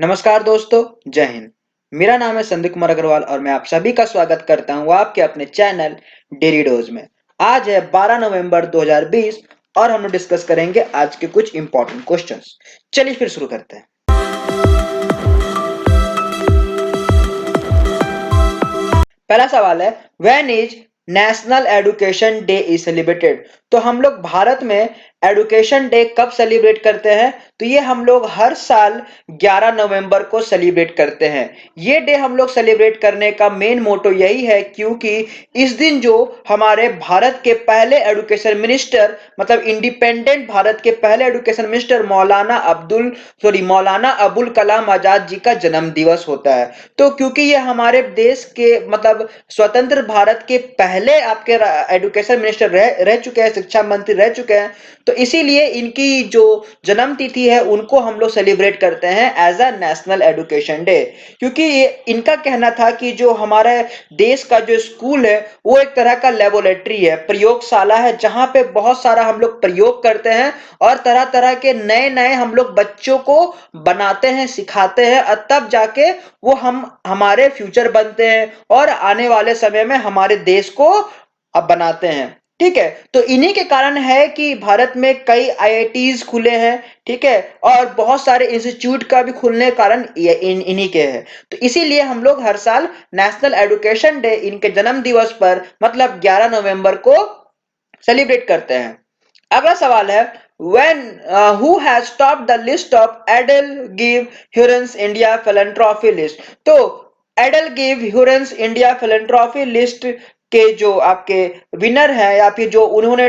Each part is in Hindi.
नमस्कार दोस्तों, जय हिंद। मेरा नाम है संदीप कुमार अग्रवाल और मैं आप सभी का स्वागत करता हूं आपके अपने चैनल डेली डोज में। आज है 12 नवंबर 2020 और हम लोग डिस्कस करेंगे आज के कुछ इंपॉर्टेंट क्वेश्चंस। चलिए फिर शुरू करते हैं। पहला सवाल है, when is national education day is celebrated. तो हम लोग भारत में एजुकेशन डे कब सेलिब्रेट करते हैं? तो ये हम लोग हर साल 11 नवंबर को सेलिब्रेट करते हैं। ये डे हम लोग सेलिब्रेट करने का मेन मोटो यही है क्योंकि इस दिन जो हमारे भारत के पहले एजुकेशन मिनिस्टर मतलब इंडिपेंडेंट भारत के पहले एजुकेशन मिनिस्टर मौलाना अबुल कलाम आजाद जी का जन्म दिवस होता है। तो क्योंकि ये हमारे देश के मतलब स्वतंत्र भारत के पहले आपके एजुकेशन मिनिस्टर रह चुके हैं, शिक्षा मंत्री रह चुके हैं, तो इसीलिए इनकी जो जन्म तिथि है उनको हम लोग सेलिब्रेट करते हैं as a national education day. क्योंकि इनका कहना था कि जो हमारे देश का जो स्कूल है वो एक तरह का लेबोरेटरी है, प्रयोगशाला है, जहां पे बहुत सारा हम लोग प्रयोग करते हैं और तरह तरह के नए नए हम लोग बच्चों को बनाते हैं, सिखाते हैं और तब जाके वो हम हमारे फ्यूचर बनते हैं और आने वाले समय में हमारे देश को अब बनाते हैं। ठीक है, तो इन्हीं के कारण है कि भारत में कई आईआईटीज खुले हैं। ठीक है, और बहुत सारे इंस्टीट्यूट का भी खुलने के कारण इन्हीं के हैं। तो इसीलिए हम लोग हर साल नेशनल एजुकेशन डे इनके जन्म दिवस पर मतलब 11 नवंबर को सेलिब्रेट करते हैं। अगला सवाल है, when who has topped the list of Adel Give Hurens India philanthropy list। तो एडल गिव ह्यूरेंस इंडिया फिलेंथ्रोपी लिस्ट के जो आपके विनर है या फिर जो उन्होंने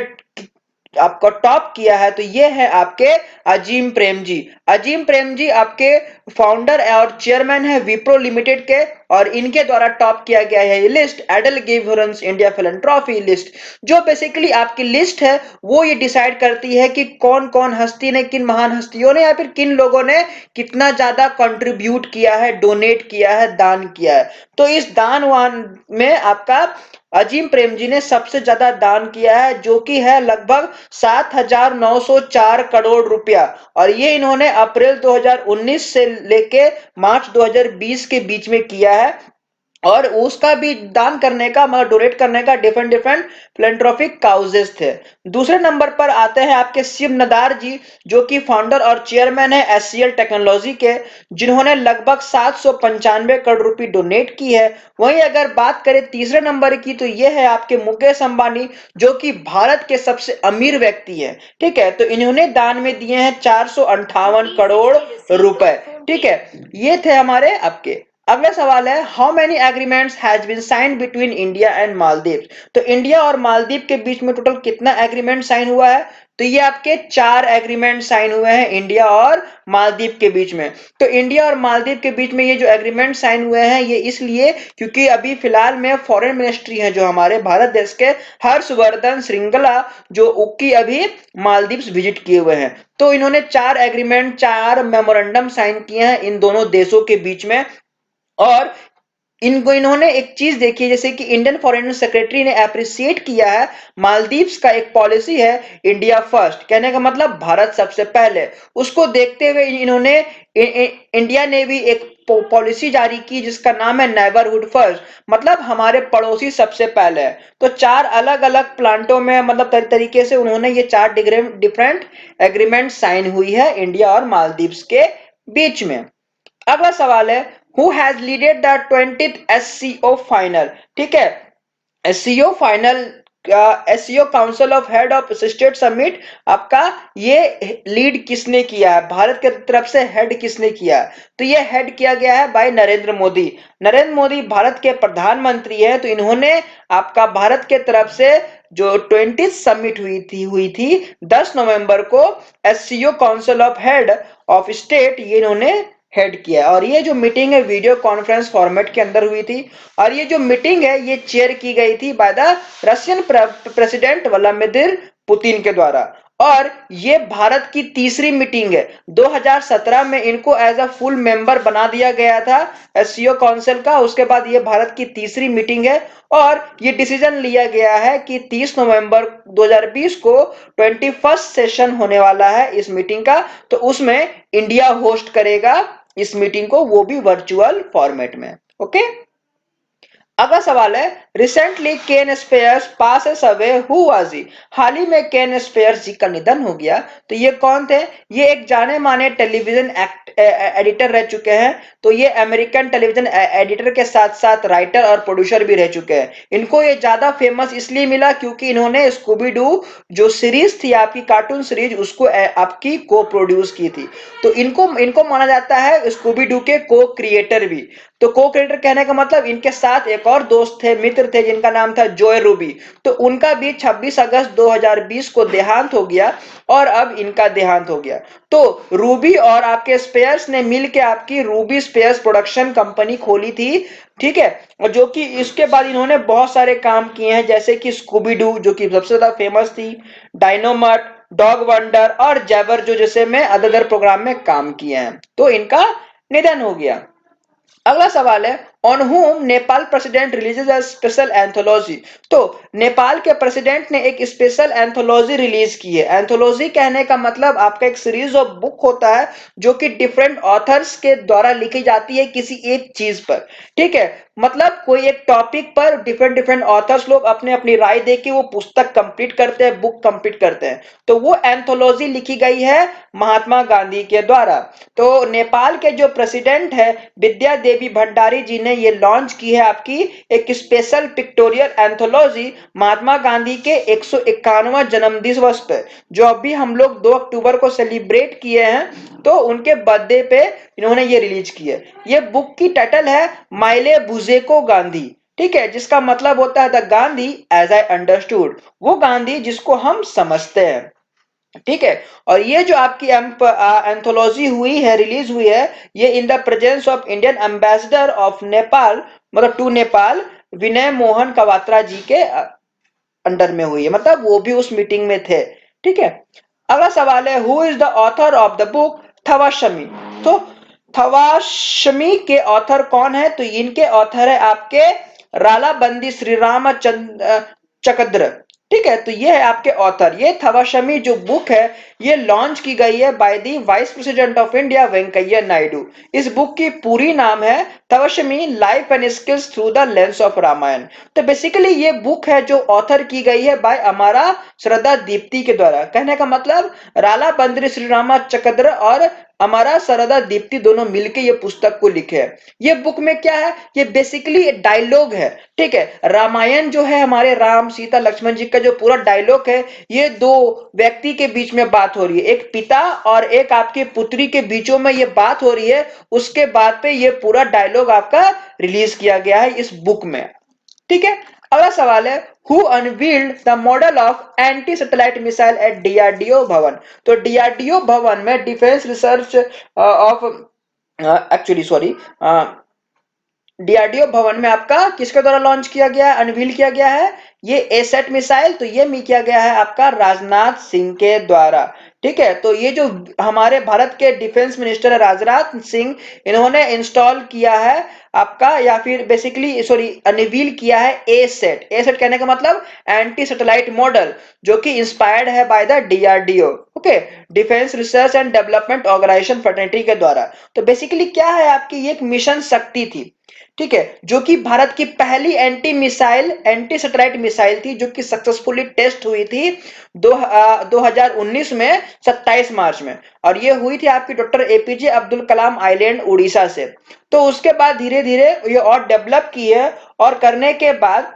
आपका टॉप किया है, तो ये है आपके अजीम प्रेम जी। अजीम प्रेम जी आपके फाउंडर और चेयरमैन है विप्रो लिमिटेड के और इनके द्वारा टॉप किया गया है ये लिस्ट एडल गिवरेंस इंडिया फिलेंथ्रोपी लिस्ट। जो बेसिकली आपकी लिस्ट है वो ये डिसाइड करती है कि कौन कौन हस्ती ने, किन महान हस्तियों ने या फिर किन लोगों ने कितना ज्यादा कंट्रीब्यूट किया है, डोनेट किया है, दान किया है। तो इस दान वान में आपका अजीम प्रेम जी ने सबसे ज्यादा दान किया है, जो कि है लगभग 7,904 करोड़ रुपया। और ये इन्होंने अप्रैल 2019 से लेके मार्च 2020 के बीच में किया है। और उसका भी दान करने का मतलब डोनेट करने का डिफरेंट डिफरेंट फिलेंथ्रोपिक काउजेस थे। दूसरे नंबर पर आते हैं आपके शिव नदार जी, जो कि फाउंडर और चेयरमैन है एससीएल टेक्नोलॉजी के, जिन्होंने लगभग 795 करोड़ रुपए डोनेट की है। वहीं अगर बात करें तीसरे नंबर की तो यह है आपके मुकेश अंबानी, जो कि भारत के सबसे अमीर व्यक्ति है। ठीक है, तो इन्होंने दान में दिए हैं 458 करोड़ रुपए। ठीक है, ये थे हमारे आपके। अगला सवाल है, how many agreements has been signed between India and Maldives. तो इंडिया और मालदीव के बीच में टोटल कितना एग्रीमेंट साइन हुआ है? तो ये आपके 4 एग्रीमेंट साइन हुए हैं इंडिया और मालदीव के बीच में। तो इंडिया और मालदीव के बीच में ये जो एग्रीमेंट साइन हुए हैं ये इसलिए क्योंकि अभी फिलहाल में फॉरेन मिनिस्ट्री है जो हमारे भारत देश के, हर्षवर्धन श्रृंगला, जो उक्की अभी मालदीव विजिट किए हुए हैं। तो इन्होंने 4 एग्रीमेंट, 4 मेमोरेंडम साइन किए हैं इन दोनों देशों के बीच में। और इन्होंने एक चीज देखी है, जैसे कि इंडियन फॉरेन सेक्रेटरी ने अप्रिशिएट किया है मालदीव्स का एक पॉलिसी है इंडिया फर्स्ट, कहने का मतलब भारत सबसे पहले। उसको देखते हुए इन्होंने इंडिया ने भी एक पॉलिसी जारी की जिसका नाम है नेबरहुड फर्स्ट, मतलब हमारे पड़ोसी सबसे पहले। तो 4 अलग अलग प्लांटों में मतलब तरीके से उन्होंने ये 4 डिफरेंट एग्रीमेंट साइन हुई है इंडिया और मालदीव्स के बीच में। अगला सवाल है, who has leaded the 20th SCO final. ठीक है, SCO final SCO council of head of state summit आपका ये लीड किसने किया है, भारत के तरफ से हेड किसने किया है? तो ये हेड किया गया है बाय नरेंद्र मोदी। नरेंद्र मोदी भारत के प्रधानमंत्री हैं, तो इन्होंने आपका भारत के तरफ से जो 20th समिट हुई थी 10 नवंबर को, SCO council of head of state ये इन्होंने हेड किया। और ये जो मीटिंग है वीडियो कॉन्फ्रेंस फॉर्मेट के अंदर हुई थी और ये जो मीटिंग है ये चेयर की गई थी by the Russian president Vladimir Putin के द्वारा। और ये भारत की तीसरी मीटिंग है। 2017 में इनको एज अ फुल मेंबर बना दिया गया था एससीओ काउंसिल का। उसके बाद ये भारत की तीसरी मीटिंग है और ये डिसीजन लिया गया है कि 30 नवंबर 2020 को 21st सेशन होने वाला है इस मीटिंग का, तो उसमें इंडिया होस्ट करेगा इस मीटिंग को, वो भी वर्चुअल फॉर्मेट में। ओके। अगला सवाल है, recently Ken Spears passes away, who was he? हाल ही में केन स्पेयर्स जी का निधन हो गया। तो ये कौन थे? ये एक जाने माने टेलीविजन एडिटर रह चुके हैं। तो ये अमेरिकन टेलीविजन एडिटर के साथ साथ राइटर और प्रोड्यूसर भी रह चुके हैं। इनको ये ज्यादा फेमस इसलिए मिला क्योंकि इन्होंने स्कूबी डू जो सीरीज थी आपकी, कार्टून सीरीज, उसको आपकी को प्रोड्यूस की थी। तो इनको इनको माना जाता है स्कूबी डू के को क्रिएटर भी। तो को क्रिएटर कहने का मतलब इनके साथ एक और दोस्त थे, मित्र थे, जिनका नाम था जोय रूबी। तो उनका भी 26 अगस्त 2020 को देहांत हो गया और अब इनका देहांत हो गया। तो रूबी और आपके स्पेयर्स ने मिलकर आपकी रूबी स्पेयर्स प्रोडक्शन कंपनी खोली थी। ठीक है। और जो कि इसके बाद इन्होंने बहुत सारे काम किए हैं, जैसे कि स्कूबी डू जो कि सबसे ज्यादा फेमस थी, डायनोमट, डॉग वंडर और जैबर जो जैसे में अदर प्रोग्राम में काम किए हैं। तो इनका निधन हो गया। अगला सवाल है, on home Nepal president releases a special anthology? तो नेपाल के प्रेसिडेंट ने एक स्पेशल एंथोलॉजी रिलीज की है। एंथोलॉजी कहने का मतलब आपका एक सीरीज ऑफ बुक होता है जो कि डिफरेंट ऑथर्स के द्वारा लिखी जाती है किसी एक चीज पर। ठीक है। मतलब कोई एक टॉपिक पर डिफरेंट डिफरेंट ऑथर्स लोग अपने अपनी राय दे के वो पुस्तक कंप्लीट करते हैं, बुक कंप्लीट करते हैं। तो वो एंथोलॉजी लिखी गई है महात्मा गांधी के द्वारा। तो नेपाल के जो प्रेसिडेंट है विद्या देवी भंडारी जी ने ये लॉन्च की है आपकी एक special pictorial anthology Mahatma Gandhi के 151वां जन्म दिवस पे, जो अभी हम लोग 2 अक्टूबर को सेलिब्रेट किए हैं। तो उनके बर्थडे पे इन्होंने ये रिलीज की है। ये बुक की टाइटल है माइले बुजेको गांधी। ठीक है। जिसका मतलब होता है the Gandhi as I understood, वो गांधी जिसको हम समझते हैं। ठीक है। और ये जो आपकी एंथोलॉजी हुई है, रिलीज हुई है, ये in the presence of Indian ambassador of Nepal, मतलब टू नेपाल, विनय मोहन कवात्रा जी के अंडर में हुई है, मतलब वो भी उस मीटिंग में थे। ठीक है। अगला सवाल है, who is the author of the book Thavasmi? तो थवाशमी के ऑथर कौन है? तो इनके ऑथर है आपके रालाबंदी श्री रामचंद्र चकद्र। ठीक है। तो ये है आपके ऑथर। ये थवाशमी जो बुक है ये लॉन्च की गई है by the vice president of India Venkaiah Naidu. इस बुक की पूरी नाम है Thavasmi life and skills through the lens of Ramayana. तो बेसिकली ये बुक है जो ऑथर की गई है बाय अमारा श्रद्धा दीप्ति के द्वारा। कहने का मतलब राला बंदरी श्री रामा चक्रधर और अमारा सरदा दीप्ति दोनों मिलके ये पुस्तक को लिखे हैं। ये बुक में क्या है? ये बेसिकली डायलॉग है। ठीक है। रामायण जो है हमारे राम सीता लक्ष्मण जी का जो पूरा डायलॉग है, ये दो व्यक्ति के बीच में बात हो रही है, एक पिता और एक आपकी पुत्री के बीचों में ये बात हो रही है। उसके बाद पे ये पूरा डायलॉग आपका रिलीज किया गया है इस बुक में। ठीक है। अगला सवाल है, who unveiled the model of anti satellite missile at DRDO Bhawan? तो डीआरडीओ भवन में defence research of actually sorry DRDO Bhawan में आपका किसके द्वारा लॉन्च किया गया है, अनवील किया गया है? ये एसेट मिसाइल, तो ये भी किया गया है आपका राजनाथ सिंह के द्वारा। ठीक है। तो ये जो हमारे भारत के डिफेंस मिनिस्टर है राजनाथ सिंह, इन्होंने इंस्टॉल किया है आपका, या फिर बेसिकली सॉरी अनवील किया है एसेट। एसेट कहने का मतलब एंटी सैटेलाइट मॉडल, जो कि इंस्पायर्ड है by the DRDO. Okay. Defence research and development organisation fraternity के द्वारा। तो बेसिकली क्या है आपकी, ये एक मिशन शक्ति थी। ठीक है। जो कि भारत की पहली एंटी सैटेलाइट मिसाइल थी, जो कि सक्सेसफुली टेस्ट हुई थी 2019 में 27 मार्च में। और ये हुई थी आपकी doctor APJ Abdul Kalam island Orissa से। तो उसके बाद धीरे धीरे ये और डेवलप की है, और करने के बाद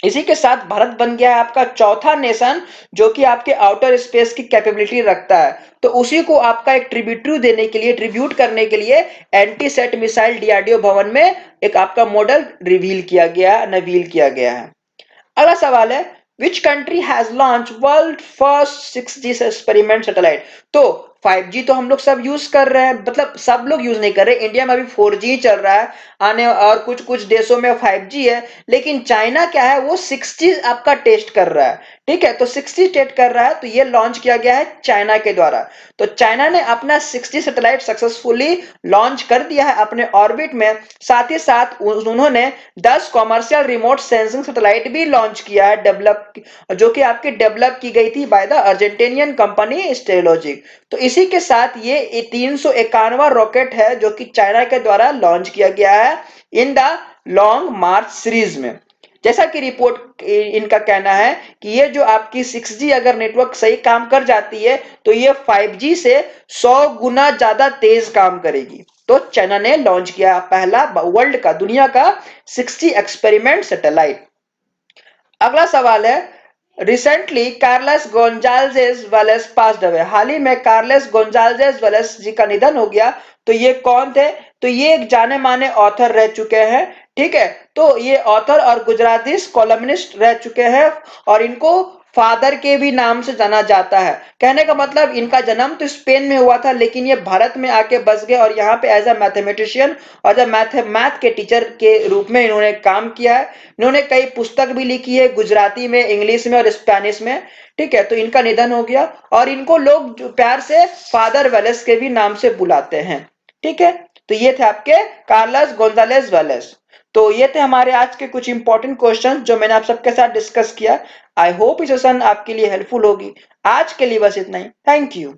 इसी के साथ भारत बन गया है आपका चौथा नेशन जो कि आपके आउटर स्पेस की कैपेबिलिटी रखता है। तो उसी को आपका एक ट्रिब्यूट करने के लिए anti set missile DRDO Bhawan में एक आपका मॉडल नवील किया गया है। अगला सवाल है, which country has launch world first 6G experiment satellite? तो 5G तो हम लोग सब यूज कर रहे हैं, मतलब सब लोग यूज नहीं कर रहे, इंडिया में अभी 4G चल रहा है आने, और कुछ कुछ देशों में 5G है। लेकिन चाइना क्या है, वो 6G आपका टेस्ट कर रहा है। ठीक है, तो 60 स्टेट कर रहा है, तो ये लॉन्च किया गया है चाइना के द्वारा। तो चाइना ने अपना 60 सैटेलाइट सक्सेसफुली लॉन्च कर दिया है अपने ऑर्बिट में। साथ ही साथ उन्होंने 10 कॉमर्शियल रिमोट सेंसिंग सैटेलाइट भी लॉन्च किया है, डेवलप, जो कि आपकी डेवलप की गई थी बाय द अर्जेंटीनियन कंपनी स्टेलॉजिक। तो इसी के साथ ये 351वां रॉकेट है जो कि चाइना के द्वारा लॉन्च किया गया है in the long March series में। जैसा कि रिपोर्ट इनका कहना है कि ये जो आपकी 6G अगर नेटवर्क सही काम कर जाती है तो ये 5G से 100 गुना ज्यादा तेज काम करेगी। तो चाइना ने लॉन्च किया पहला वर्ल्ड का, दुनिया का 6G एक्सपेरिमेंट सैटेलाइट। अगला सवाल है, recently Carlos Gonzalez Valles passed away. हाल ही में कार्लस गोंजाल्जेस वेलेस जी का निधन हो गया। तो ये कौन थे? तो ये एक जाने माने ऑथर रह चुके हैं। ठीक है, तो ये ऑथर और गुजराती कॉलमनिस्ट रह चुके हैं और इनको फादर के भी नाम से जाना जाता है। कहने का मतलब इनका जन्म तो स्पेन में हुआ था लेकिन ये भारत में आके बस गए और यहाँ पे एज अ मैथमेटिशियन और मैथ के टीचर के रूप में इन्होंने काम किया है। इन्होंने कई पुस्तक भी लिखी है गुजराती में, इंग्लिश में और स्पेनिश में। ठीक है, तो इनका निधन हो गया और इनको लोग प्यार से फादर वेलेस के भी नाम से बुलाते हैं। ठीक है, तो ये थे आपके कार्लस गोंजालेस वेलेस। तो ये थे हमारे आज के कुछ इंपॉर्टेंट क्वेश्चन जो मैंने आप सबके साथ डिस्कस किया। आई होप ये सेशन आपके लिए हेल्पफुल होगी। आज के लिए बस इतना ही। Thank you.